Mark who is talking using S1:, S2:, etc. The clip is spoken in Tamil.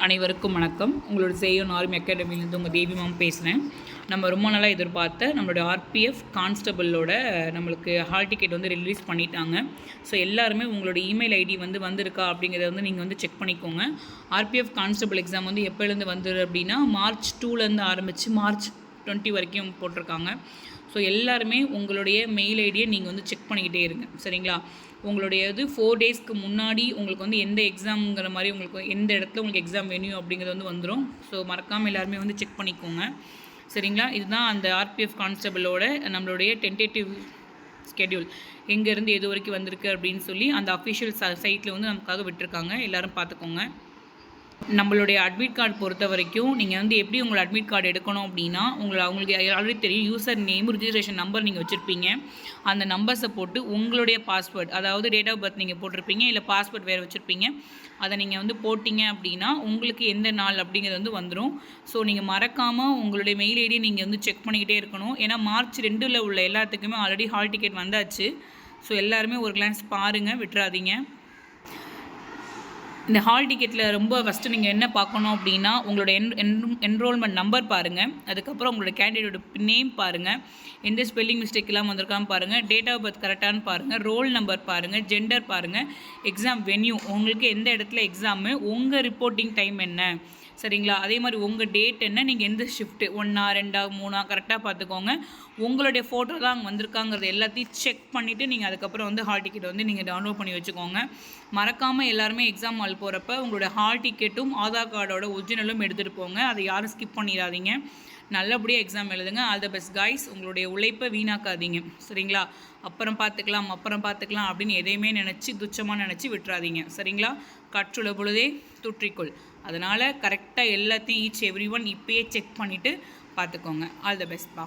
S1: அனைவருக்கும் வணக்கம். உங்களோட சேயோன் ஆர்மி அகாடமிலேருந்து உங்கள் தேவி மேம் பேசுகிறேன். நம்ம ரொம்ப நாளாக எதிர்பார்த்த நம்மளுடைய ஆர்பிஎஃப் கான்ஸ்டபிளோட நம்மளுக்கு ஹால் டிக்கெட் வந்து ரிலீஸ் பண்ணிட்டாங்க. ஸோ எல்லாருமே உங்களோட இமெயில் ஐடி வந்திருக்கா அப்படிங்கிறத நீங்கள் செக் பண்ணிக்கோங்க. ஆர்பிஎஃப் கான்ஸ்டபிள் எக்ஸாம் எப்போலேருந்து அப்படின்னா March 2லேருந்து ஆரம்பித்து March 20 வரைக்கும் போட்டிருக்காங்க. ஸோ எல்லாருமே உங்களுடைய மெயில் ஐடியை நீங்கள் செக் பண்ணிக்கிட்டே இருங்க, சரிங்களா? உங்களுடைய 4 டேஸ்க்கு முன்னாடி உங்களுக்கு எந்த எக்ஸாம்ங்கிற மாதிரி உங்களுக்கு எந்த இடத்துல உங்களுக்கு எக்ஸாம் வேணும் அப்படிங்கிறது வந்துடும். ஸோ மறக்காமல் எல்லாருமே செக் பண்ணிக்கோங்க, சரிங்களா? இதுதான் அந்த ஆர்பிஎஃப் கான்ஸ்டபிளோட நம்மளுடைய டென்டேட்டிவ் ஸ்கெடியூல் எங்கேருந்து எது வரைக்கும் வந்திருக்கு அப்படின்னு சொல்லி அந்த அஃபிஷியல் சைட்டில் நமக்காக விட்டுருக்காங்க. எல்லோரும் பார்த்துக்கோங்க. நம்மளுடைய அட்மிட் கார்டு பொறுத்த வரைக்கும் நீங்கள் எப்படி உங்களோட அட்மிட் கார்டு எடுக்கணும் அப்படின்னா அவங்களுக்கு ஆல்ரெடி தெரியும். யூசர் நேம், ரிஜிஸ்ட்ரேஷன் நம்பர் நீங்கள் வச்சுருப்பீங்க. அந்த நம்பர்ஸை போட்டு உங்களுடைய பாஸ்வேர்ட், அதாவது டேட் ஆஃப் பர்த் நீங்கள் போட்டிருப்பீங்க, இல்லை பாஸ்வேர்ட் வேறு வச்சுருப்பீங்க. அதை நீங்கள் போட்டிங்க அப்படின்னா உங்களுக்கு எந்த நாள் அப்படிங்கிறது வந்துடும். ஸோ நீங்கள் மறக்காமல் உங்களுடைய மெயில் ஐடியை நீங்கள் செக் பண்ணிக்கிட்டே இருக்கணும். ஏன்னா March 2 உள்ள எல்லாத்துக்குமே ஆல்ரெடி ஹால் டிக்கெட் வந்தாச்சு. ஸோ எல்லாருமே ஒரு கிளான்ஸ் பாருங்கள், விட்டுறாதீங்க. இந்த ஹால் டிக்கெட்டில் ரொம்ப ஃபஸ்ட்டு நீங்கள் என்ன பார்க்கணும் அப்படின்னா உங்களோட என்ரோல்மெண்ட் நம்பர் பாருங்கள். அதுக்கப்புறம் உங்களோட கேண்டிடேட்டோட நேம் பாருங்கள், எந்த ஸ்பெல்லிங் மிஸ்டேக் எல்லாம் வந்திருக்கான்னு பாருங்கள், டேட் ஆஃப் பர்த் கரெக்டானு பாருங்கள், ரோல் நம்பர் பாருங்கள், ஜெண்டர் பாருங்கள், எக்ஸாம் வென்யூ, உங்களுக்கு எந்த இடத்துல எக்ஸாமு, உங்கள் ரிப்போர்ட்டிங் டைம் என்ன, சரிங்களா? அதே மாதிரி உங்கள் டேட் என்ன, நீங்கள் எந்த ஷிஃப்ட்டு 1ஆ 2ஆ 3ஆ கரெக்டாக பார்த்துக்கோங்க. உங்களுடைய ஃபோட்டோ தான் அங்கே வந்திருக்காங்கிறது எல்லாத்தையும் செக் பண்ணிவிட்டு நீங்கள் அதுக்கப்புறம் ஹால் டிக்கெட் நீங்கள் டவுன்லோட் பண்ணி வச்சுக்கோங்க. மறக்காமல் எல்லாருமே எக்ஸாம் ஹால் போகிறப்ப உங்களோட ஹால் டிக்கெட்டும் ஆதார் கார்டோட ஒரிஜினலும் எடுத்துகிட்டு போங்க. அதை யாரும் ஸ்கிப் பண்ணிடாதீங்க. நல்லபடியாக எக்ஸாம் எழுதுங்க. All the best guys. உங்களுடைய உழைப்பை வீணாக்காதீங்க, சரிங்களா? அப்புறம் பார்த்துக்கலாம் அப்படின்னு எதையுமே துச்சமாக நினச்சி விட்டுறாதீங்க, சரிங்களா? கற்றுள்ள பொழுதே தூற்றிக்கொள். அதனால் கரெக்டாக எல்லாத்தையும் ஈச் எவ்ரி ஒன் இப்போயே செக் பண்ணிவிட்டு பார்த்துக்கோங்க. ஆல் த பெஸ்ட் பா.